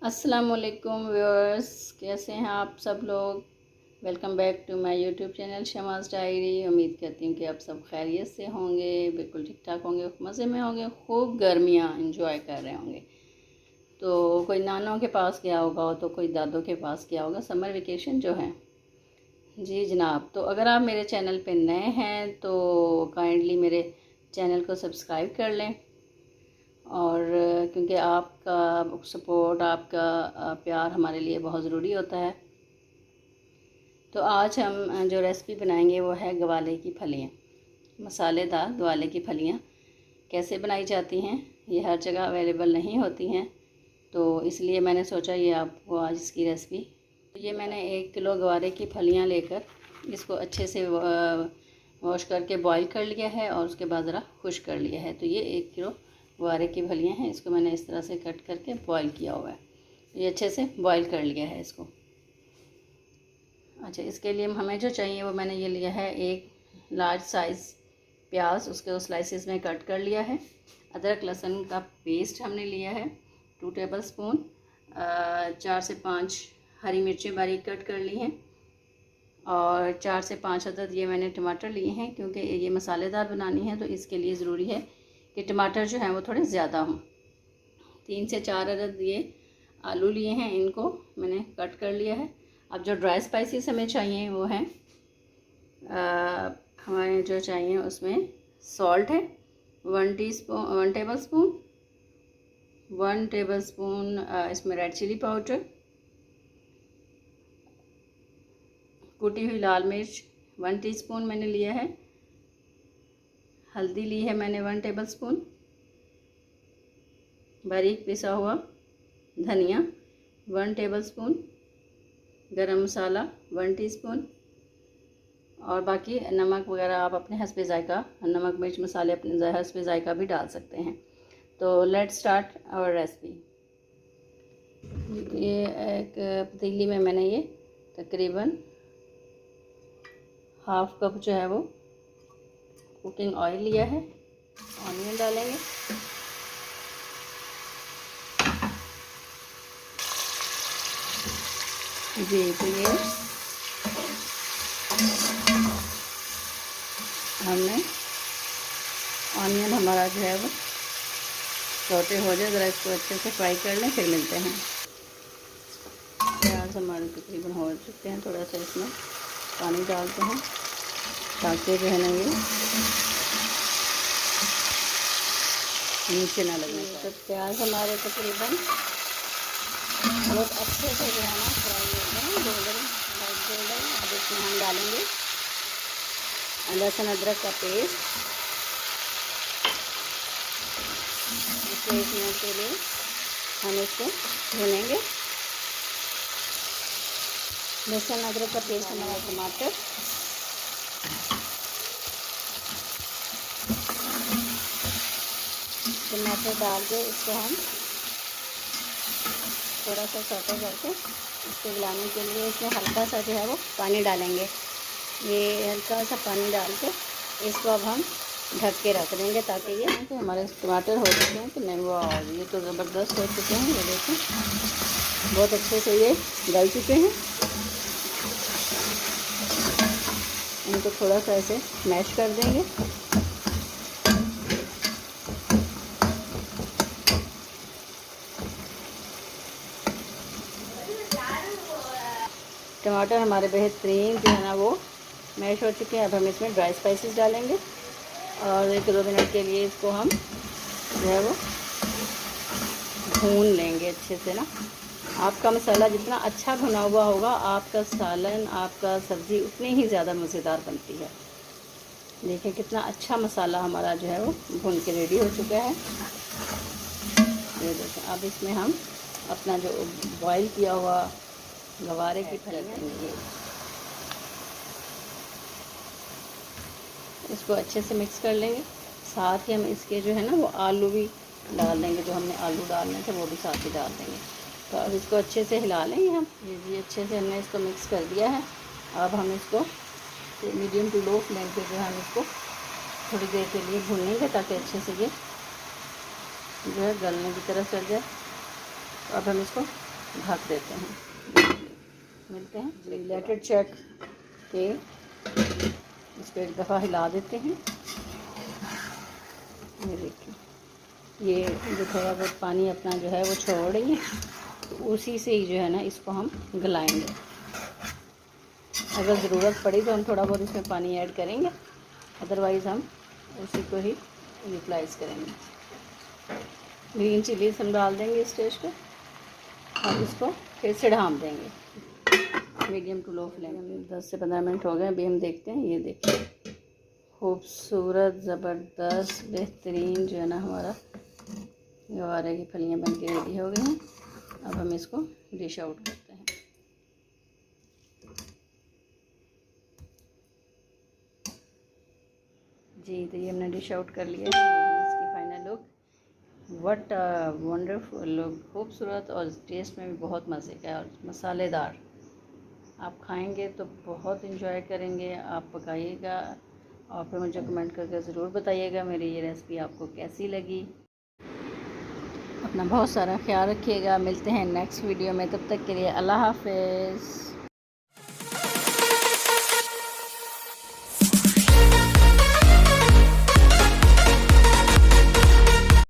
अस्सलामुअलैकुम व्यूअर्स, कैसे हैं आप सब लोग। Welcome back to my YouTube channel Shama's diary. उम्मीद करती हूँ कि आप सब खैरियत से होंगे, बिल्कुल ठीक ठाक होंगे, मज़े में होंगे, खूब गर्मियाँ एंजॉय कर रहे होंगे। तो कोई नानों के पास गया होगा तो कोई दादों के पास गया होगा, समर वेकेशन जो है। जी जनाब, तो अगर आप मेरे चैनल पे नए हैं तो काइंडली मेरे चैनल को सब्सक्राइब कर लें, और क्योंकि आपका सपोर्ट, आपका प्यार हमारे लिए बहुत ज़रूरी होता है। तो आज हम जो रेसिपी बनाएंगे वो है गवाले की फलियाँ, मसालेदार गवाले की फलियाँ। कैसे बनाई जाती हैं, ये हर जगह अवेलेबल नहीं होती हैं, तो इसलिए मैंने सोचा ये आपको आज इसकी रेसिपी। ये मैंने 1 किलो गवारे की फलियाँ लेकर इसको अच्छे से वॉश करके बॉईल कर लिया है और उसके बाद ज़रा खुश्क कर लिया है। तो ये 1 किलो गवारे की फलियाँ हैं, इसको मैंने इस तरह से कट करके बॉईल किया हुआ है। ये अच्छे से बॉईल कर लिया है इसको। अच्छा, इसके लिए हमें जो चाहिए वो मैंने ये लिया है 1 लार्ज साइज़ प्याज, उसके स्लाइसिस में कट कर लिया है। अदरक लहसुन का पेस्ट हमने लिया है 2 टेबल स्पून। 4 से 5 हरी मिर्चें बारीक कट कर ली हैं, और 4 से 5 अदद ये मैंने टमाटर लिए हैं, क्योंकि ये मसालेदार बनानी है तो इसके लिए ज़रूरी है कि टमाटर जो हैं वो थोड़े ज़्यादा हों। 3 से 4 अदद ये आलू लिए हैं, इनको मैंने कट कर लिया है। अब जो ड्राई स्पाइसेस हमें चाहिए वो हैं, हमें जो चाहिए उसमें सॉल्ट है 1 टेबल स्पून, 1 टेबल स्पून इसमें रेड चिली पाउडर, कुटी हुई लाल मिर्च 1 टीस्पून मैंने लिया है, हल्दी ली है मैंने 1 टेबल स्पून, बारीक पिसा हुआ धनिया 1 टेबल स्पून, गरम मसाला 1 टीस्पून, और बाकी नमक वगैरह आप अपने हस्बे ज़ायका, नमक मिर्च मसाले अपने हस्बे ज़ायका भी डाल सकते हैं। तो लेट्स स्टार्ट आवर रेसिपी। ये एक पतीली में मैंने ये तकरीबन हाफ कप जो है वो कुकिंग ऑयल लिया है। ऑनियन डालेंगे, जी। तो ये हमने ऑनियन हमारा जो है वो सौटे हो जाए, ज़रा इसको अच्छे से फ्राई कर लें, फिर मिलते हैं। प्याज हमारे तकरीबन हो चुके हैं, थोड़ा सा इसमें पानी डालते हैं ताकि जो है ना ये नीचे ना लगने पाए। तो प्याज हमारे तकरीबन बहुत अच्छे से जो है ना फ्राई हो गए, गोल्डन लाइट गोल्डन। अब इसमें हम डालेंगे लहसुन अदरक का पेस्ट। इसको 1 मिनट के लिए हम इसको भूनेंगे। लहसुन अदरक का पेस्ट, हमारा टमाटर, टमाटर डाल के इसको हम थोड़ा सा सौटे करके इसको मिलाने के लिए इसमें हल्का सा जो है वो पानी डालेंगे। ये हल्का सा पानी डाल के इसको अब हम ढक के रख देंगे, ताकि ये तो हमारे टमाटर हो चुके हैं। तो नहीं, वो ये तो ज़बरदस्त हो चुके हैं, ये देखें बहुत अच्छे से ये गल चुके हैं। इनको थोड़ा सा ऐसे मैश कर देंगे। टमाटर हमारे बेहतरीन जो है ना वो मैश हो चुके हैं। अब हम इसमें ड्राई स्पाइसेस डालेंगे और 1-2 मिनट के लिए इसको हम जो है वो भून लेंगे अच्छे से ना। आपका मसाला जितना अच्छा भुना हुआ होगा, आपका सालन, आपका सब्ज़ी उतनी ही ज़्यादा मज़ेदार बनती है। देखिए कितना अच्छा मसाला हमारा जो है वो भून के रेडी हो चुका है। ये देखें, अब इसमें हम अपना जो बॉईल किया हुआ गवारे की फलियाँ देंगे, इसको अच्छे से मिक्स कर लेंगे। साथ ही हम इसके जो है ना वो आलू भी डाल देंगे, जो हमने आलू डालने थे वो भी साथ ही डाल देंगे। तो अब इसको अच्छे से हिला लेंगे हम। ये अच्छे से हमने इसको मिक्स कर दिया है। अब हम इसको मीडियम टू लो फ्लेम पे जो है हम इसको थोड़ी देर के लिए भूनेंगे, ताकि अच्छे से ये जो है गलने की तरफ चल जाए। तो अब हम इसको ढक देते हैं। मिलते हैं जी। लेटर चेक के इसको एक दफ़ा हिला देते हैं। ये देखिए, ये जो थोड़ा बहुत पानी अपना जो है वो छोड़ रही है, तो उसी से ही जो है ना इसको हम गलाएंगे। अगर ज़रूरत पड़ी तो हम थोड़ा बहुत इसमें पानी ऐड करेंगे, अदरवाइज़ हम उसी को ही यूटिलाइज़ करेंगे। ग्रीन चिलीज हम डाल देंगे इस स्टेज पे और इसको फिर से ढाँप देंगे मीडियम टू लो फ्लेम में। 10 से 15 मिनट हो गए। अभी हम देखते हैं। ये देखिए, खूबसूरत ज़बरदस्त बेहतरीन जो है ना हमारा गवारे की फलियाँ बन के रेडी हो गई हैं। अब हम इसको डिश आउट करते हैं। जी, तो ये हमने डिश आउट कर लिया है। इसकी final look, what wonderful look, खूबसूरत और टेस्ट में भी बहुत मज़े का और मसालेदार। आप खाएंगे तो बहुत इंजॉय करेंगे। आप पकाइएगा और फिर मुझे कमेंट करके ज़रूर बताइएगा मेरी ये रेसिपी आपको कैसी लगी। अपना बहुत सारा ख्याल रखिएगा। मिलते हैं नेक्स्ट वीडियो में, तब तक के लिए अल्लाह हाफ़िज़।